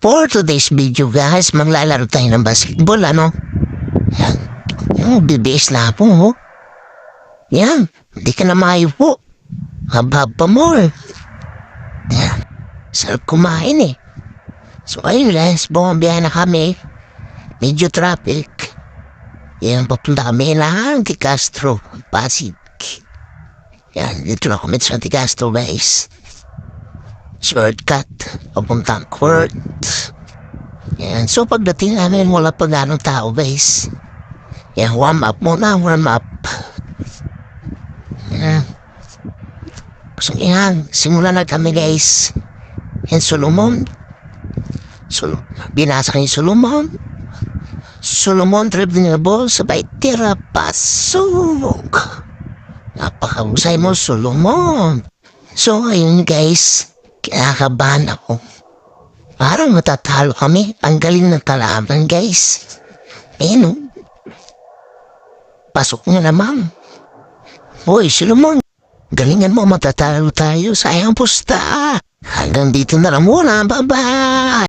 For today's video guys, maglalaro tayo ng basketball, ano? Yan. Yung bibis na po, oh. Yan. Hindi ka na po. Habab pa mo, eh. Yan. Sarap kumain, eh. So, ayun guys, buong biyahe na kami. Medyo traffic. Yan, papunta kami lang kay Castro, Pasig. Yan, dito na kami sa Castro, guys. Shortcut, papuntang court. Yan, so pagdating namin, wala pa ganong tao, guys. Yan, warm up muna, warm up. Yan. So, yan, simulan na kami, guys. Yan, Solomon. Binasa kayo Solomon. Solomon, dribbling the ball, sabay tira, pasok. Napakahusay mo, Solomon. So, ayun, guys. Kinakabahan ako. Parang matatalo kami. Ang galing ng kalaban, guys. Ayun, oh. Pasok nga naman. Hoy, Solomon. Galingan mo, matatalo tayo. Sayang pusta. Hanggang dito na lang muna. Bye-bye.